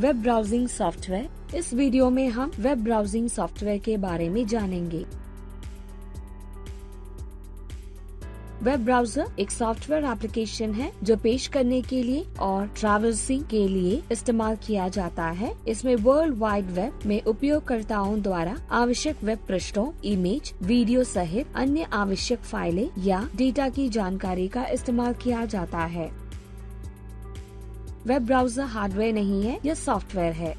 Web browsing software. इस video में हम वेब ब्राउजिंग सॉफ्टवेयर के बारे में जानेंगे। वेब ब्राउजर एक सॉफ्टवेयर एप्लीकेशन है जो पेश करने के लिए और ट्रैवर्सिंग के लिए इस्तेमाल किया जाता है। इसमें वर्ल्ड वाइड वेब में उपयोगकर्ताओं द्वारा आवश्यक वेब पृष्ठों, इमेज, वीडियो सहित अन्य आवश्यक फाइलें या डेटा की जानकारी का इस्तेमाल किया जाता है। वेब ब्राउजर हार्डवेयर नहीं है, यह सॉफ्टवेयर है।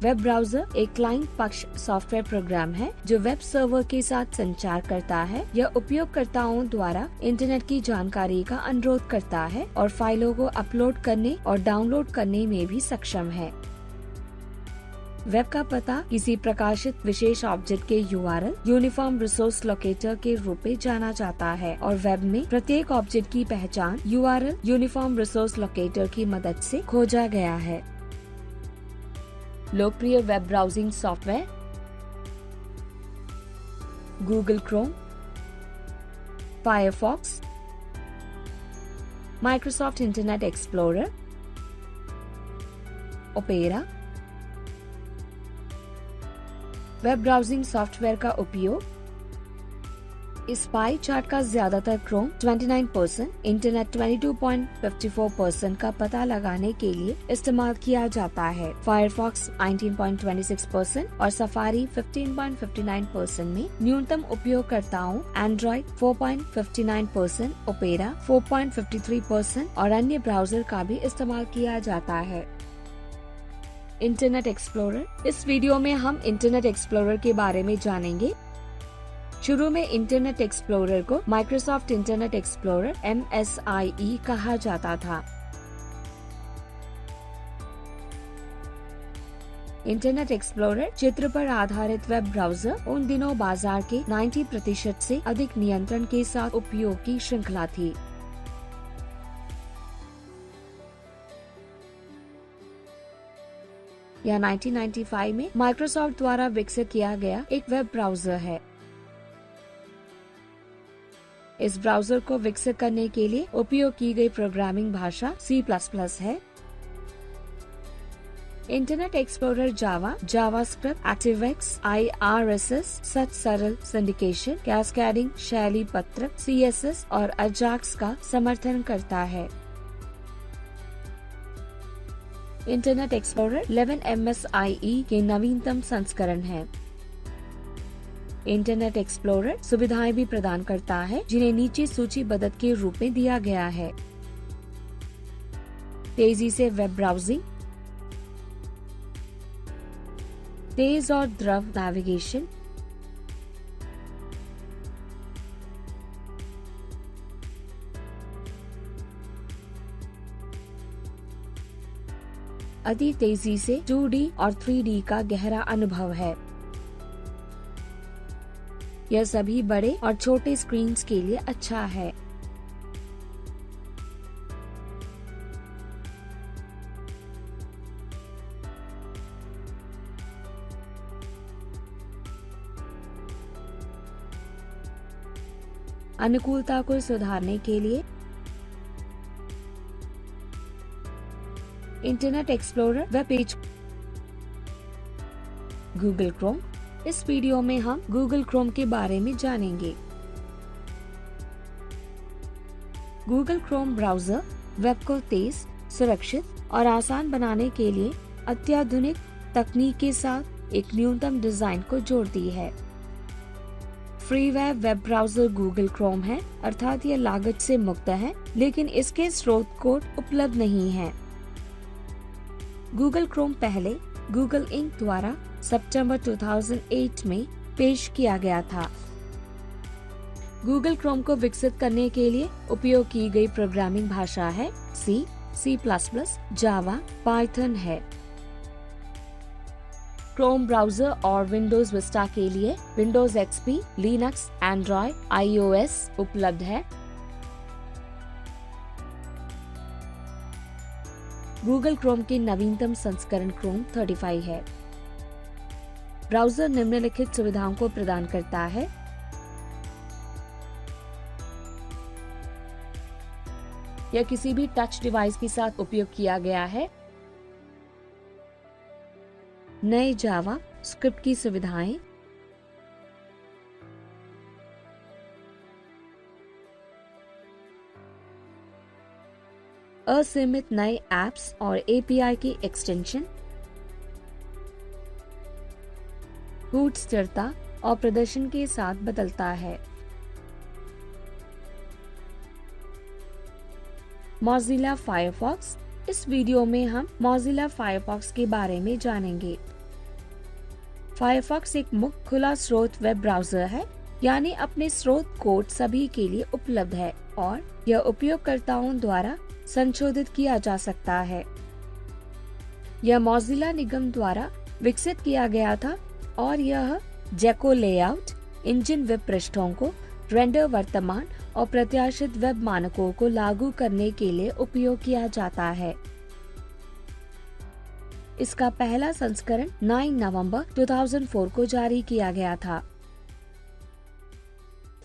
वेब ब्राउजर एक क्लाइंट पक्ष सॉफ्टवेयर प्रोग्राम है जो वेब सर्वर के साथ संचार करता है। यह उपयोगकर्ताओं द्वारा इंटरनेट की जानकारी का अनुरोध करता है और फाइलों को अपलोड करने और डाउनलोड करने में भी सक्षम है। वेब का पता किसी प्रकाशित विशेष ऑब्जेक्ट के URL यूनिफॉर्म रिसोर्स लोकेटर के रूप में जाना जाता है और वेब में प्रत्येक ऑब्जेक्ट की पहचान URL यूनिफॉर्म रिसोर्स लोकेटर की मदद से खोजा गया है। लोकप्रिय web browsing software Google Chrome, Firefox, Microsoft internet explorer, opera. Web browsing software का उपयोग इस पाई चार्ट का ज्यादातर क्रोम 29%, इंटरनेट 22.54% का पता लगाने के लिए इस्तेमाल किया जाता है। फायरफॉक्स 19.26% और सफारी 15.59% में न्यूनतम उपयोगकर्ताओं एंड्रॉइड 4.59%, ओपेरा 4.53% और अन्य ब्राउजर का भी इस्तेमाल किया जाता है। Internet explorer. इस वीडियो में हम इंटरनेट एक्सप्लोरर के बारे में जानेंगे। शुरू में इंटरनेट एक्सप्लोरर को माइक्रोसॉफ्ट इंटरनेट एक्सप्लोरर MSIE कहा जाता था। इंटरनेट एक्सप्लोरर चित्र पर आधारित वेब ब्राउजर उन दिनों बाजार के 90% से अधिक नियंत्रण के साथ उपयोग की श्रृंखला थी। यह 1995 में माइक्रोसॉफ्ट द्वारा विकसित किया गया एक वेब ब्राउजर है। इस ब्राउजर को विकसित करने के लिए उपयोग की गई प्रोग्रामिंग भाषा C++ है। इंटरनेट एक्सप्लोरर जावा, जावास्क्रिप्ट, एक्टिवएक्स, IRSS, सच सरल सिंडिकेशन, कैस्केडिंग, शैली पत्रक, CSS और अजाक्स का समर्थन करता है। इंटरनेट एक्सप्लोरर 11 MSIE के नवीनतम संस्करण है। इंटरनेट एक्सप्लोरर सुविधाएं भी प्रदान करता है जिन्हें नीचे सूचीबद्ध के रूप में दिया गया है। तेजी से वेब ब्राउजिंग, तेज और द्रव नेविगेशन, अति तेजी से 2D और 3D का गहरा अनुभव है। यह सभी बड़े और छोटे स्क्रीन्स के लिए अच्छा है। अनुकूलता को सुधारने के लिए internet explorer web page. Google Chrome. इस वीडियो में हम गूगल क्रोम के बारे में जानेंगे। गूगल क्रोम ब्राउजर वेब को तेज, सुरक्षित और आसान बनाने के लिए अत्याधुनिक तकनीक के साथ एक न्यूनतम डिजाइन को जोड़ती है। Freeware web browser Google Chrome है, अर्थात यह लागत से मुक्त है, लेकिन इसके स्रोत कोड उपलब्ध नहीं है। गूगल क्रोम पहले गूगल इंक द्वारा सितंबर 2008 में पेश किया गया था। गूगल क्रोम को विकसित करने के लिए उपयोग की गई प्रोग्रामिंग भाषा है C, C++, जावा, पाइथन है। क्रोम ब्राउजर और विंडोज विस्टा के लिए Windows XP, Linux, Android, iOS उपलब्ध है। गूगल क्रोम के नवीनतम संस्करण क्रोम 35 है। ब्राउजर निम्नलिखित सुविधाओं को प्रदान करता है। यह किसी भी टच डिवाइस के साथ उपयोग किया गया है। नए जावा स्क्रिप्ट की सुविधाएं, असीमित नए एप्स और एपीआई की एक्सटेंशन, कोड स्थिरता और प्रदर्शन के साथ बदलता है। Mozilla Firefox. इस वीडियो में हम मोज़िला फायरफॉक्स के बारे में जानेंगे। फायरफॉक्स एक मुक्त खुला स्रोत वेब ब्राउजर है, यानी अपने स्रोत कोड सभी के लिए उपलब्ध है और यह उपयोगकर्ताओं द्वारा संशोधित किया जा सकता है। यह मोज़िला निगम द्वारा विकसित किया गया था और यह जैको लेआउट इंजन वेब पृष्ठों को रेंडर वर्तमान और प्रत्याशित वेब मानकों को लागू करने के लिए उपयोग किया जाता है। इसका पहला संस्करण 9 नवंबर 2004 को जारी किया गया था।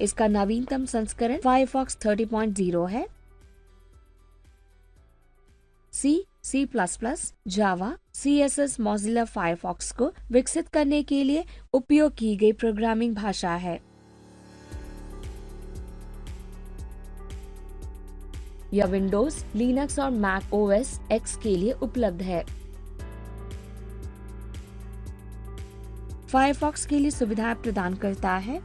इसका नवीनतम संस्करण फायरफॉक्स 30.0 है। C++, जावा, CSS मोज़िला फायरफॉक्स को विकसित करने के लिए उपयोग की गई प्रोग्रामिंग भाषा है। यह विंडोज, लिनक्स और मैक ओएस एक्स के लिए उपलब्ध है। फायरफॉक्स के लिए सुविधाएं प्रदान करता है।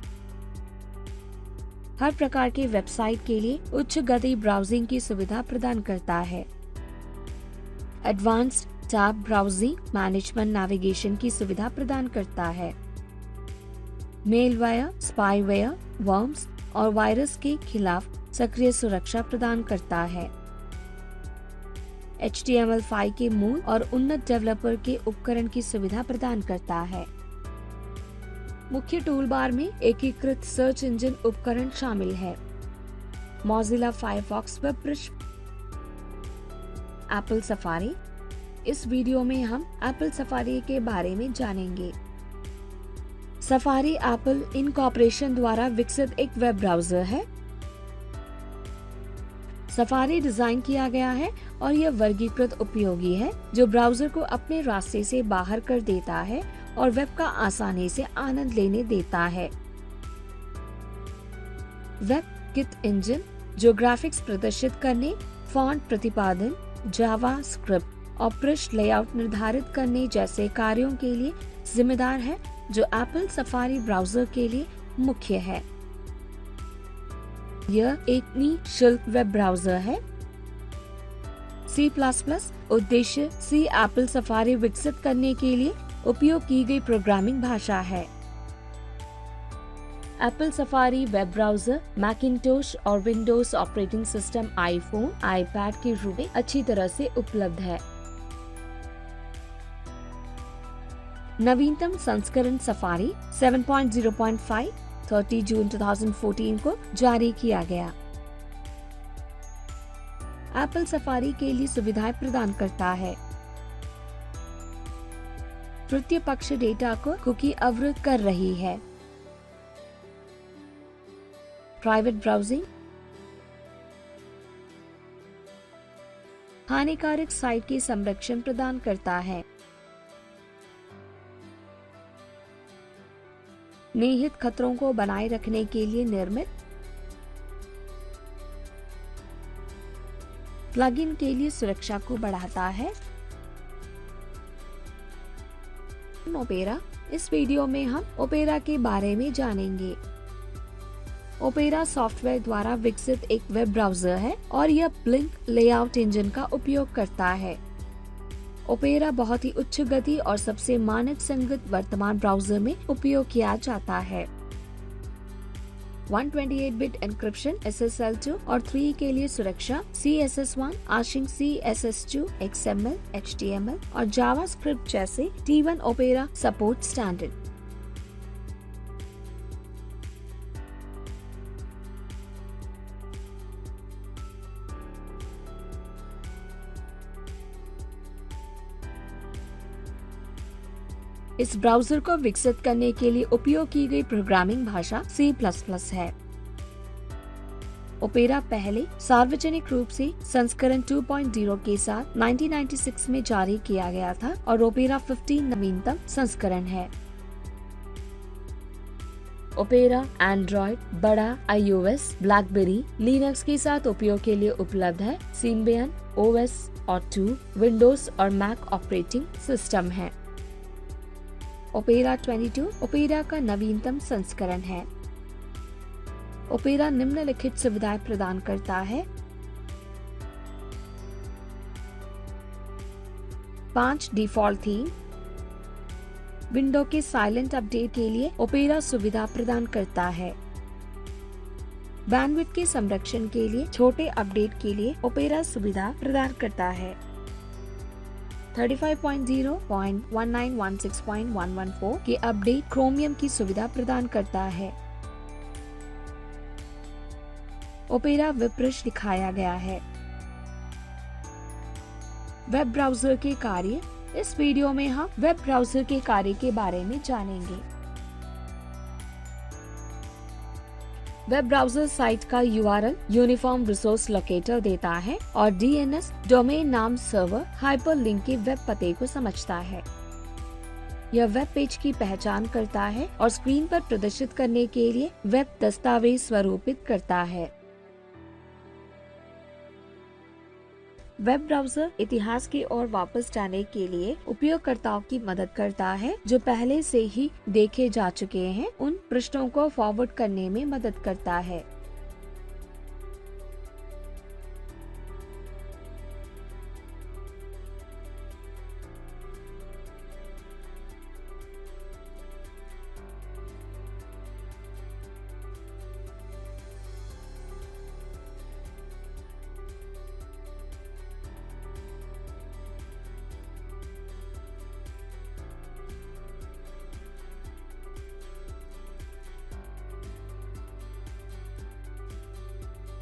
हर प्रकार के वेबसाइट के लिए उच्च गति ब्राउजिंग की सुविधा प्रदान करता है। Advanced tab browsing management navigation की सुविधा प्रदान करता है। मेलवेयर, स्पाईवेयर, वर्म्स और वायरस के खिलाफ सक्रिय सुरक्षा प्रदान करता है। HTML5 के मूल और उन्नत डेवलपर के उपकरण की सुविधा प्रदान करता है। मुख्य टूलबार में एकीकृत सर्च इंजन उपकरण शामिल है। मोज़िला फायरफॉक्स वेब पृष्ठ। Apple safari. इस वीडियो में हम एप्पल सफारी के बारे में जानेंगे। सफारी एप्पल इनकॉर्पोरेशन द्वारा विकसित एक वेब ब्राउजर है। सफारी डिजाइन किया गया है और यह वर्गीकृत उपयोगी है जो ब्राउजर को अपने रास्ते से बाहर कर देता है और वेब का आसानी से आनंद लेने देता है। वेब किट इंजन जो ग्राफिक्स प्रदर्शित करने, फॉन्ट प्रतिपादन, जावा स्क्रिप्ट और पृष्ठ लेआउट निर्धारित करने जैसे कार्यों के लिए जिम्मेदार है, जो एप्पल सफारी ब्राउजर के लिए मुख्य है। यह एक निःशुल्क वेब ब्राउजर है। C++ उद्देश्य C एप्पल सफारी विकसित करने के लिए उपयोग की गई प्रोग्रामिंग भाषा है। Apple Safari web browser Macintosh और Windows operating system iPhone, iPad के रूप में अच्छी तरह से उपलब्ध है। नवीनतम संस्करण सफारी 7.0.5 30 जून 2014 को जारी किया गया। एप्पल सफारी के लिए सुविधाएं प्रदान करता है। तृतीय पक्ष डेटा को कुकी अवरुद्ध कर रही है। Private browsing. हानिकारक साइट की संरक्षण प्रदान करता है। निहित खतरों को बनाए रखने के लिए निर्मित। प्लगइन के लिए सुरक्षा को बढ़ाता है। ओपेरा। इस वीडियो में हम ओपेरा के बारे में जानेंगे। ओपेरा सॉफ्टवेयर द्वारा विकसित एक वेब ब्राउजर है और यह ब्लिंक लेआउट इंजन का उपयोग करता है। ओपेरा बहुत ही उच्च गति और सबसे मानक संगत वर्तमान ब्राउजर में उपयोग किया जाता है। 128-बिट एन्क्रिप्शन SSL2 और 3 के लिए सुरक्षा CSS1, आशिंग CSS2, XML, HTML और जावास्क्रिप्ट जैसे T1 ओपेरा सपोर्ट स्टैंडर्ड। इस ब्राउजर को विकसित करने के लिए उपयोग की गई प्रोग्रामिंग भाषा C++ है। ओपेरा पहले सार्वजनिक रूप से संस्करण 2.0 के साथ 1996 में जारी किया गया था और ओपेरा 15 नवीनतम संस्करण है। ओपेरा एंड्रॉइड, बड़ा iOS, ब्लैकबेरी, लिनक्स के साथ उपयोग के लिए उपलब्ध है। सिम्बियन OS और 2 विंडोज और मैक ऑपरेटिंग सिस्टम है। ओपेरा 22 ओपेरा का नवीनतम संस्करण है। ओपेरा निम्नलिखित सुविधाएं प्रदान करता है। 5 डिफॉल्ट थीम। विंडो के साइलेंट अपडेट के लिए ओपेरा सुविधा प्रदान करता है। बैंडविड्थ के संरक्षण के लिए छोटे अपडेट के लिए ओपेरा सुविधा प्रदान करता है। 35.0.1916.114 के अपडेट क्रोमियम की सुविधा प्रदान करता है। ओपेरा वेब पृष्ठ दिखाया गया है। वेब ब्राउजर के कार्य। इस वीडियो में हम वेब ब्राउजर के कार्य के बारे में जानेंगे। वेब ब्राउजर साइट का URL यूनिफॉर्म रिसोर्स लोकेटर देता है और DNS डोमेन नाम सर्वर हाइपरलिंक के वेब पते को समझता है। यह वेब पेज की पहचान करता है और स्क्रीन पर प्रदर्शित करने के लिए वेब दस्तावेज स्वरूपित करता है। वेब ब्राउजर इतिहास की ओर वापस जाने के लिए उपयोगकर्ताओं की मदद करता है जो पहले से ही देखे जा चुके हैं। उन पृष्ठों को फॉरवर्ड करने में मदद करता है।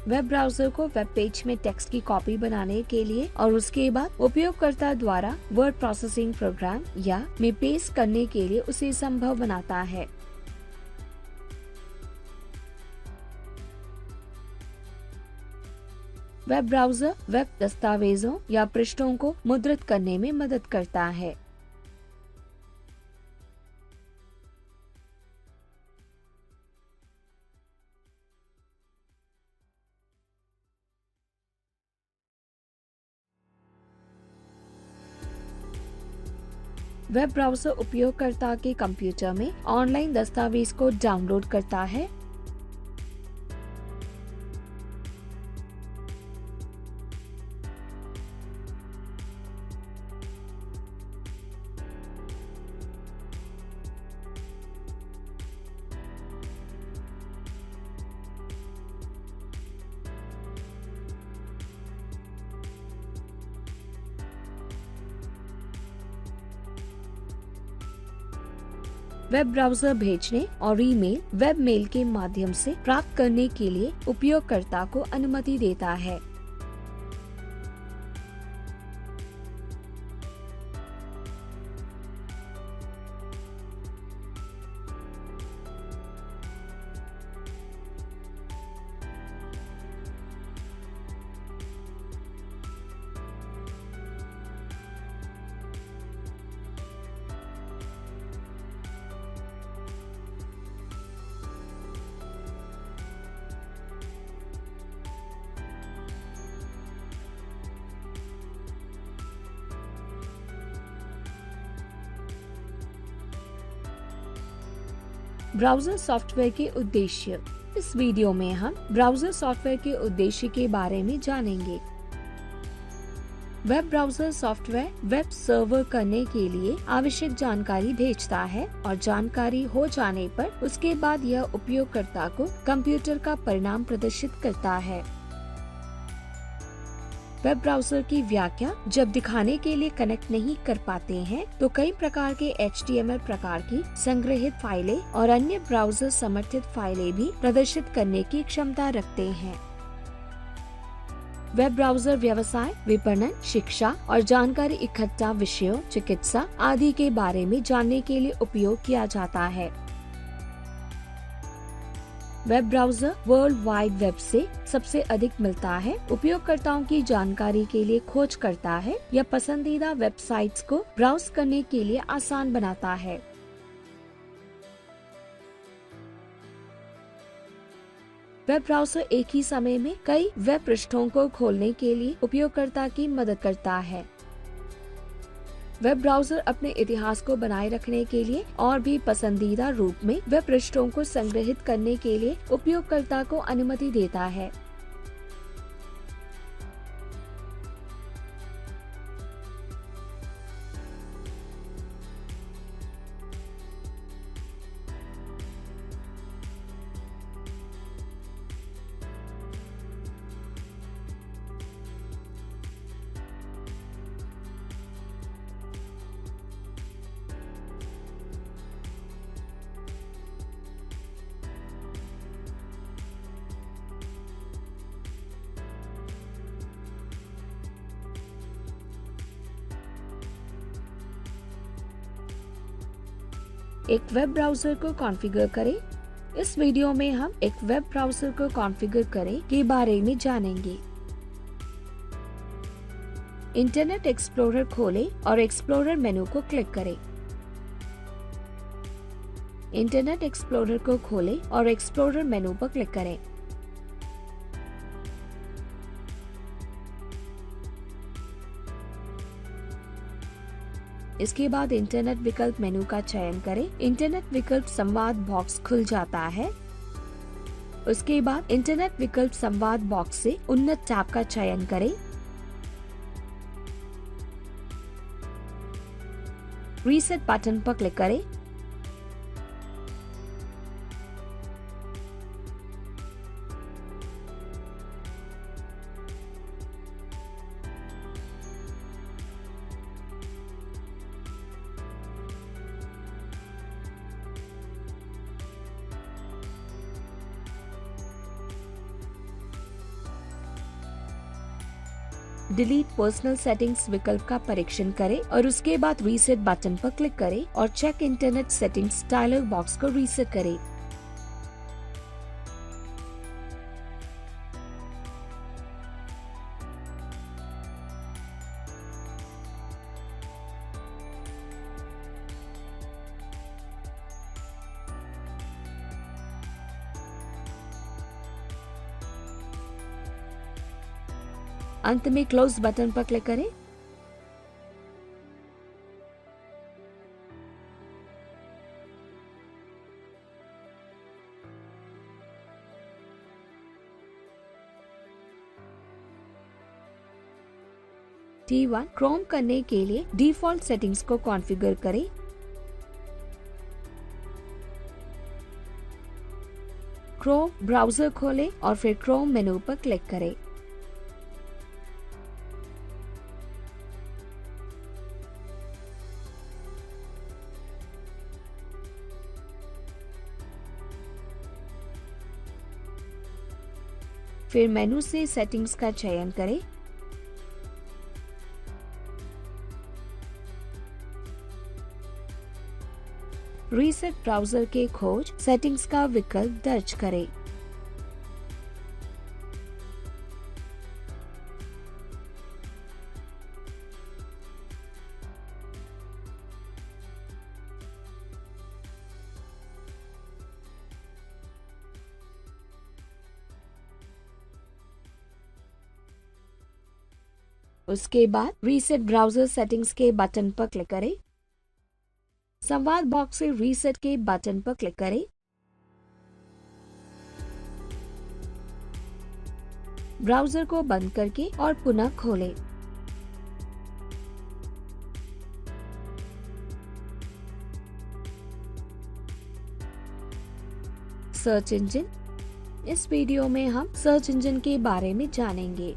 वेब ब्राउजर को वेब पेज में टेक्स्ट की कॉपी बनाने के लिए और उसके बाद उपयोगकर्ता द्वारा वर्ड प्रोसेसिंग प्रोग्राम या में पेस्ट करने के लिए उसे संभव बनाता है। वेब ब्राउजर वेब दस्तावेजों या पृष्ठों को मुद्रित करने में मदद करता है। वेब ब्राउजर उपयोगकर्ता के कंप्यूटर में ऑनलाइन दस्तावेज को डाउनलोड करता है। वेब ब्राउजर भेजने और ईमेल वेब मेल के माध्यम से प्राप्त करने के लिए उपयोगकर्ता को अनुमति देता है। ब्राउजर सॉफ्टवेयर के उद्देश्य। इस वीडियो में हम ब्राउजर सॉफ्टवेयर के उद्देश्य के बारे में जानेंगे। Web browser software web server करने के लिए आवश्यक जानकारी भेजता है और जानकारी हो जाने पर उसके बाद यह उपयोगकर्ता को कंप्यूटर का परिणाम प्रदर्शित करता है। वेब ब्राउजर की व्याख्या। जब दिखाने के लिए कनेक्ट नहीं कर पाते हैं तो कई प्रकार के HTML प्रकार की संग्रहित फाइलें और अन्य ब्राउजर समर्थित फाइलें भी प्रदर्शित करने की क्षमता रखते हैं। वेब ब्राउजर व्यवसाय, विपणन, शिक्षा और जानकारी इकट्ठा विषयों, चिकित्सा आदि के बारे में जानने के लिए उपयोग किया जाता है। Web browser world wide web से सबसे अधिक मिलता है, उपयोगकर्ताओं की जानकारी के लिए खोज करता है या पसंदीदा वेबसाइट्स को ब्राउज करने के लिए आसान बनाता है। वेब ब्राउजर एक ही समय में कई वेब पृष्ठों को खोलने के लिए उपयोगकर्ता की मदद करता है। वेब ब्राउजर अपने इतिहास को बनाए रखने के लिए और भी पसंदीदा रूप में वेब पृष्ठों को संग्रहित करने के लिए उपयोगकर्ता को अनुमति देता है। एक वेब ब्राउजर को कॉन्फ़िगर करें। इस वीडियो में हम एक वेब ब्राउजर को कॉन्फ़िगर करें के बारे में जानेंगे। इंटरनेट एक्सप्लोरर खोलें और एक्सप्लोरर मेनू को क्लिक करें। इंटरनेट एक्सप्लोरर को खोलें और एक्सप्लोरर मेनू पर क्लिक करें। इसके बाद इंटरनेट विकल्प मेनू का चयन करें। इंटरनेट विकल्प संवाद बॉक्स खुल जाता है। उसके बाद इंटरनेट विकल्प संवाद बॉक्स से उन्नत टैब का चयन करें। रीसेट बटन पर क्लिक करें। डिलीट पर्सनल सेटिंग्स विकल्प का परीक्षण करें और उसके बाद रीसेट बटन पर क्लिक करें और check internet settings dialog box को रीसेट करें। अंत में क्लोज बटन पर क्लिक करें। T1 क्रोम करने के लिए डिफॉल्ट सेटिंग्स को कॉन्फ़िगर करें। क्रोम ब्राउजर खोलें और फिर क्रोम मेनू पर क्लिक करें। फिर मेनू से सेटिंग्स का चयन करें। रीसेट ब्राउजर के खोज सेटिंग्स का विकल्प दर्ज करें। उसके बाद रीसेट ब्राउजर सेटिंग्स के बटन पर क्लिक करें। संवाद बॉक्स से रीसेट के बटन पर क्लिक करें। ब्राउजर को बंद करके और पुनः खोलें। Search engine. इस वीडियो में हम सर्च इंजन के बारे में जानेंगे।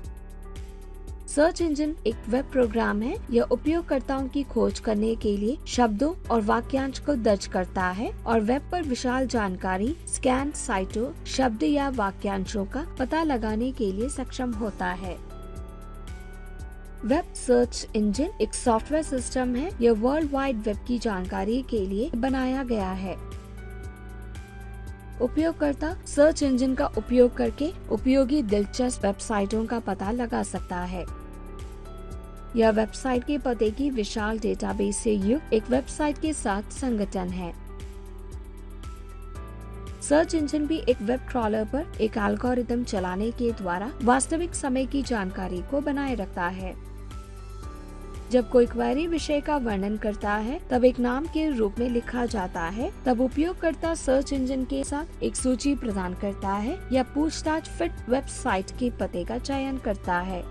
सर्च इंजन एक वेब प्रोग्राम है। यह उपयोगकर्ताओं की खोज करने के लिए शब्दों और वाक्यांश को दर्ज करता है और वेब पर विशाल जानकारी, स्कैन साइटों, शब्द या वाक्यांशों का पता लगाने के लिए सक्षम होता है। वेब सर्च इंजन एक सॉफ्टवेयर सिस्टम है। यह वर्ल्ड वाइड वेब की जानकारी के लिए बनाया गया है। उपयोगकर्ता सर्च इंजन का उपयोग करके उपयोगी दिलचस्प वेबसाइटों का पता लगा सकता है। यह वेबसाइट के पते की विशाल डेटाबेस से युक्त एक वेबसाइट के साथ संगठन है। सर्च इंजन भी एक वेब क्रॉलर पर एक एल्गोरिदम चलाने के द्वारा वास्तविक समय की जानकारी को बनाए रखता है। जब कोई क्वेरी विषय का वर्णन करता है तब एक नाम के रूप में लिखा जाता है, तब उपयोगकर्ता सर्च इंजन के साथ एक सूची प्रदान करता है या पूछताछ फिट वेबसाइट के पते का चयन करता है।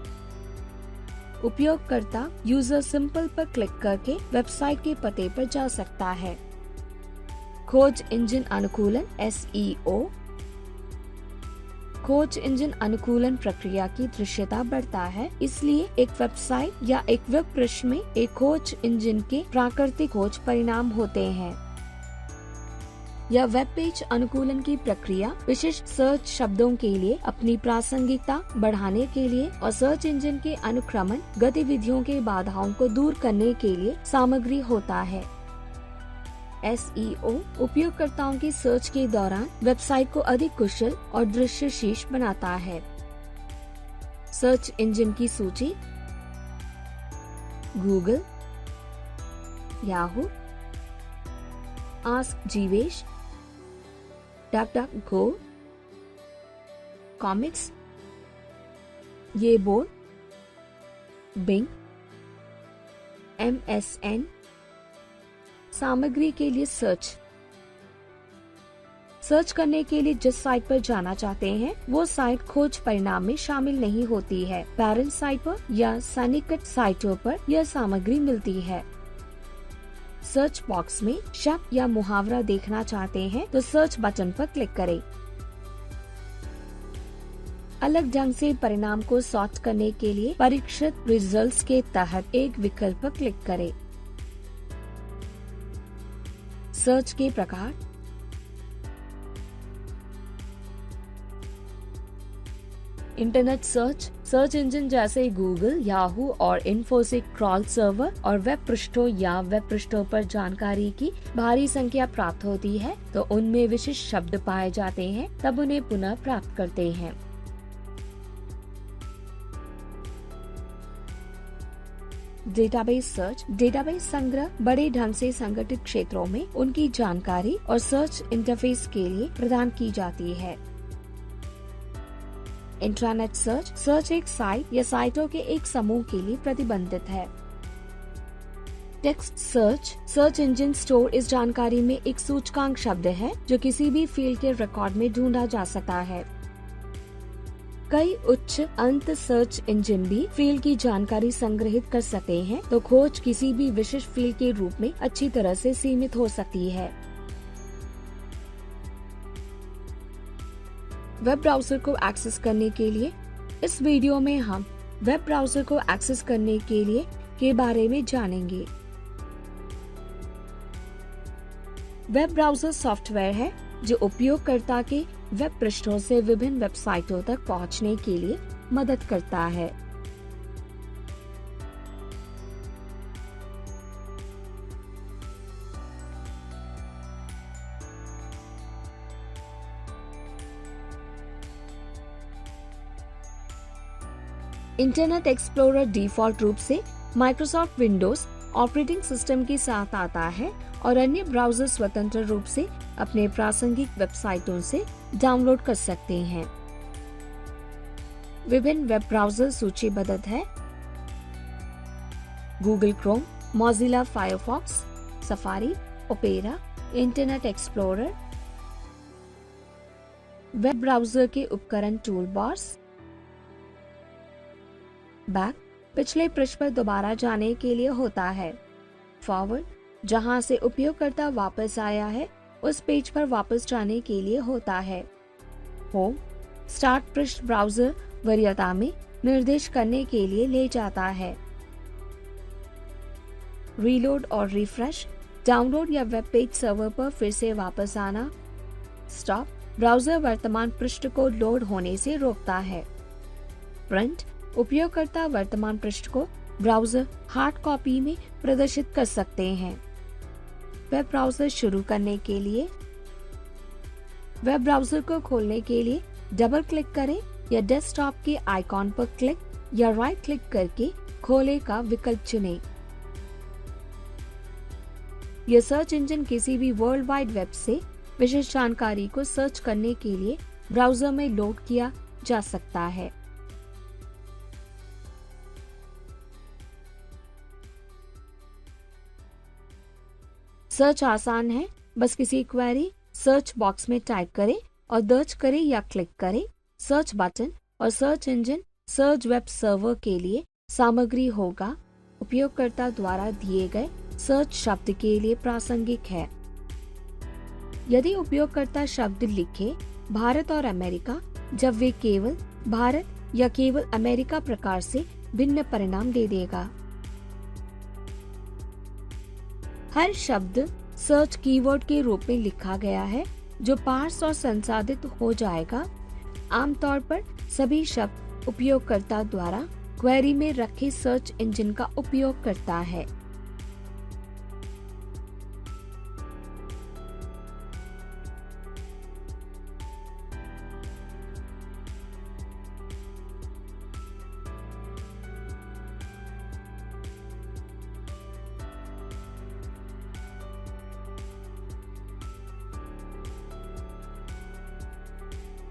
उपयोगकर्ता यूजर सिंपल पर क्लिक करके वेबसाइट के पते पर जा सकता है। खोज इंजन अनुकूलन SEO। खोज इंजन अनुकूलन प्रक्रिया की दृश्यता बढ़ता है, इसलिए एक वेबसाइट या एक वेब पृष्ठ में एक खोज इंजन के प्राकृतिक खोज परिणाम होते हैं। यह वेब पेज अनुकूलन की प्रक्रिया विशिष्ट सर्च शब्दों के लिए अपनी प्रासंगिकता बढ़ाने के लिए और सर्च इंजन के अनुक्रमण गतिविधियों के बाधाओं को दूर करने के लिए सामग्री होता है। SEO उपयोगकर्ताओं की सर्च के दौरान वेबसाइट को अधिक कुशल और दृश्यशील बनाता है। सर्च इंजन की सूची Google, Yahoo, Ask Jeeves, DuckDuckGo, कॉमिक्स, येबोर, बिंग, MSN। सामग्री के लिए सर्च करने के लिए जिस साइट पर जाना चाहते हैं वो साइट खोज परिणाम में शामिल नहीं होती है। पेरेंट साइट पर या सन्निकट साइटों पर यह सामग्री मिलती है। सर्च बॉक्स में शब्द या मुहावरा देखना चाहते हैं तो सर्च बटन पर क्लिक करें। अलग ढंग से परिणाम को सॉर्ट करने के लिए परीक्षित रिजल्ट्स के तहत एक विकल्प पर क्लिक करें। सर्च के प्रकार इंटरनेट सर्च इंजन जैसे गूगल, याहू और इन्फो से क्रॉल सर्वर और वेब पृष्ठों या वेब पृष्ठों पर जानकारी की भारी संख्या प्राप्त होती है तो उनमें विशिष्ट शब्द पाए जाते हैं, तब उन्हें पुनः प्राप्त करते हैं। डेटाबेस सर्च डेटाबेस संग्रह बड़े ढंग से संगठित क्षेत्रों में उनकी जानकारी और सर्च इंटरफेस के लिए प्रदान की जाती है। इंट्रानेट सर्च एक साइट या साइटों के एक समूह के लिए प्रतिबंधित है। टेक्स्ट सर्च इंजन स्टोर इस जानकारी में एक सूचकांक शब्द है जो किसी भी फील्ड के रिकॉर्ड में ढूंढा जा सकता है। कई उच्च अंत सर्च इंजन भी फील्ड की जानकारी संग्रहित कर सकते हैं, तो खोज किसी भी विशिष्ट फील्ड के रूप में अच्छी तरह से सीमित हो सकती है। वेब ब्राउजर को एक्सेस करने के लिए इस वीडियो में हम वेब ब्राउजर को एक्सेस करने के लिए के बारे में जानेंगे। वेब ब्राउजर सॉफ्टवेयर है जो उपयोगकर्ता के वेब पृष्ठों से विभिन्न वेबसाइटों तक पहुंचने के लिए मदद करता है। इंटरनेट एक्सप्लोरर डिफॉल्ट रूप से माइक्रोसॉफ्ट विंडोज ऑपरेटिंग सिस्टम के साथ आता है और अन्य ब्राउजर स्वतंत्र रूप से अपने प्रासंगिक वेबसाइटों से डाउनलोड कर सकते हैं। विभिन्न वेब ब्राउजर सूचीबद्ध है। Google Chrome, Mozilla Firefox, safari, opera, internet explorer. Web browser के उपकरण टूल बार्स। बैक पिछले पृष्ठ पर दोबारा जाने के लिए होता है। फॉरवर्ड जहां से उपयोगकर्ता वापस आया है उस पेज पर वापस जाने के लिए होता है। होम स्टार्ट पृष्ठ ब्राउजर वरीयता में निर्देश करने के लिए ले जाता है। रीलोड और रिफ्रेश डाउनलोड या वेब पेज सर्वर पर फिर से वापस आना। स्टॉप ब्राउजर वर्तमान पृष्ठ को लोड होने से रोकता है। प्रिंट उपयोगकर्ता वर्तमान पृष्ठ को ब्राउजर हार्ड कॉपी में प्रदर्शित कर सकते हैं। वेब ब्राउजर शुरू करने के लिए वेब ब्राउजर को खोलने के लिए डबल क्लिक करें या डेस्कटॉप के आइकॉन पर क्लिक या राइट क्लिक करके खोले का विकल्प चुनें। यह सर्च इंजन किसी भी वर्ल्ड वाइड वेब से विशेष जानकारी को सर्च करने के लिए ब्राउजर में लोड किया जा सकता है। सर्च आसान है, बस किसी क्वेरी सर्च बॉक्स में टाइप करें और दर्ज करें या क्लिक करें। सर्च बटन और search engine search web server के लिए सामग्री होगा, उपयोगकर्ता द्वारा दिए गए सर्च शब्द के लिए प्रासंगिक है। यदि उपयोगकर्ता शब्द लिखे भारत और अमेरिका, जब वे केवल भारत या केवल अमेरिका प्रकार से भिन्न परिणाम दे देगा। हर शब्द सर्च कीवर्ड के रूप में लिखा गया है जो पार्स और संसाधित हो जाएगा। आमतौर पर सभी शब्द उपयोगकर्ता द्वारा क्वेरी में रखे सर्च इंजन का उपयोग करता है।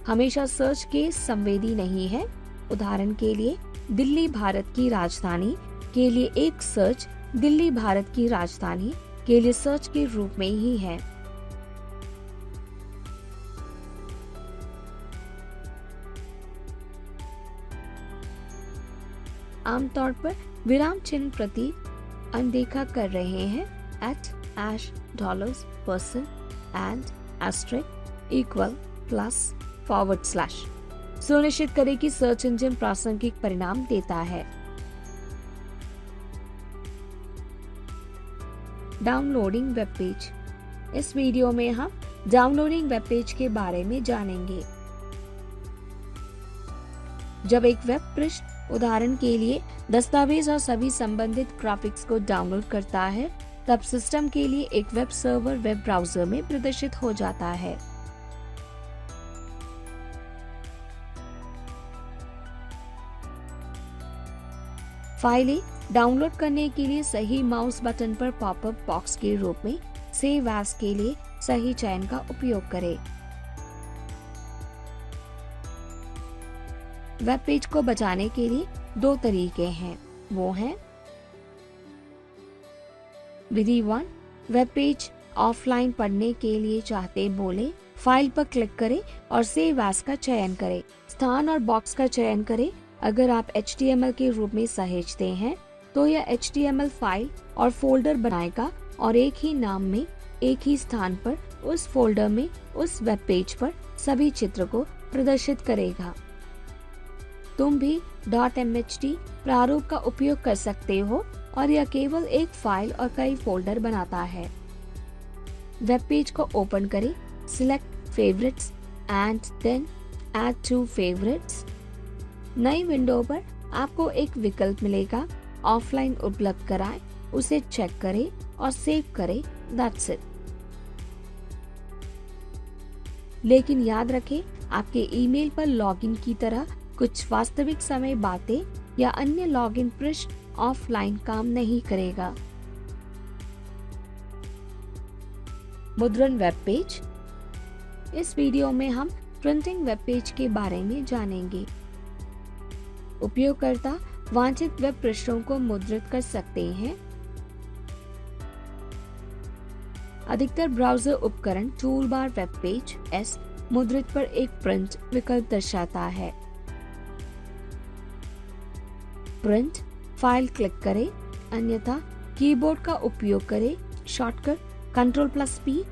हमेशा सर्च केस संवेदी नहीं है। उदाहरण के लिए दिल्ली भारत की राजधानी के लिए एक सर्च दिल्ली भारत की राजधानी के लिए सर्च के रूप में ही है। आमतौर पर विराम चिन्ह प्रतीक अनदेखा कर रहे हैं। $, and *, +/ सुनिश्चित करें कि सर्च इंजन प्रासंगिक परिणाम देता है। Downloading web page. इस वीडियो में हम डाउनलोडिंग वेब पेज के बारे में जानेंगे। जब एक वेब पृष्ठ उदाहरण के लिए दस्तावेज और सभी संबंधित ग्राफिक्स को डाउनलोड करता है, तब सिस्टम के लिए एक वेब सर्वर वेब ब्राउजर में प्रदर्शित हो जाता है। फाइलें डाउनलोड करने के लिए सही माउस बटन पर पॉपअप बॉक्स के रूप में सेव एज के लिए सही चयन का उपयोग करें। वेब पेज को बचाने के लिए 2 तरीके हैं, वो हैं विधि 1, वेब पेज ऑफलाइन पढ़ने के लिए चाहते बोले फाइल पर क्लिक करें और सेव एज का चयन करें। स्थान और बॉक्स का चयन करें। अगर आप HTML के रूप में सहेजते हैं तो यह HTML फाइल और फोल्डर बनाएगा और एक ही नाम में एक ही स्थान पर उस फोल्डर में उस वेब पेज पर सभी चित्र को प्रदर्शित करेगा। तुम भी .mht प्रारूप का उपयोग कर सकते हो और यह केवल एक फाइल और कई फोल्डर बनाता है। वेब पेज को ओपन करें, select favourites and then add to favourites. नई विंडो पर आपको एक विकल्प मिलेगा, ऑफलाइन उपलब्ध कराएं, उसे चेक करें और सेव करें। That's it. लेकिन याद रखें, आपके ईमेल पर लॉगिन की तरह कुछ वास्तविक समय बातें या अन्य लॉगिन पृष्ठ ऑफलाइन काम नहीं करेगा। मुद्रण वेब पेज। इस वीडियो में हम प्रिंटिंग वेब पेज के बारे में जानेंगे। उपयोगकर्ता वांछित वेब पृष्ठों को मुद्रित कर सकते हैं। अधिकतर ब्राउजर उपकरण tool bar web page S मुद्रित पर एक प्रिंट विकल्प दर्शाता है। प्रिंट फाइल क्लिक करें, अन्यथा कीबोर्ड का उपयोग करें। Shortcut Ctrl+P।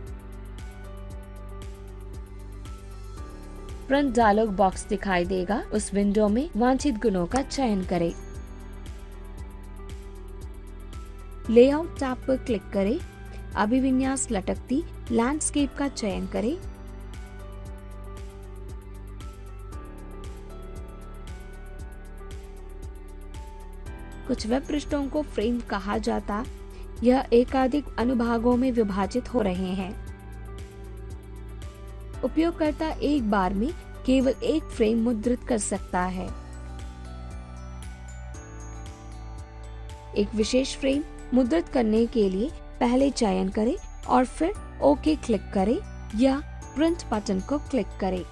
Print dialogue box दिखाई देगा। उस विंडो में वांछित गुणों का चयन करें। लेआउट टैब पर क्लिक करें, अभिविन्यास लटकती लैंडस्केप का चयन करें। कुछ वेब पृष्ठों को फ्रेम कहा जाता, यह एकाधिक अनुभागों में विभाजित हो रहे हैं। उपयोगकर्ता एक बार में केवल एक फ्रेम मुद्रित कर सकता है। एक विशेष फ्रेम मुद्रित करने के लिए पहले चयन करें और फिर ओके क्लिक करें या प्रिंट बटन को क्लिक करें।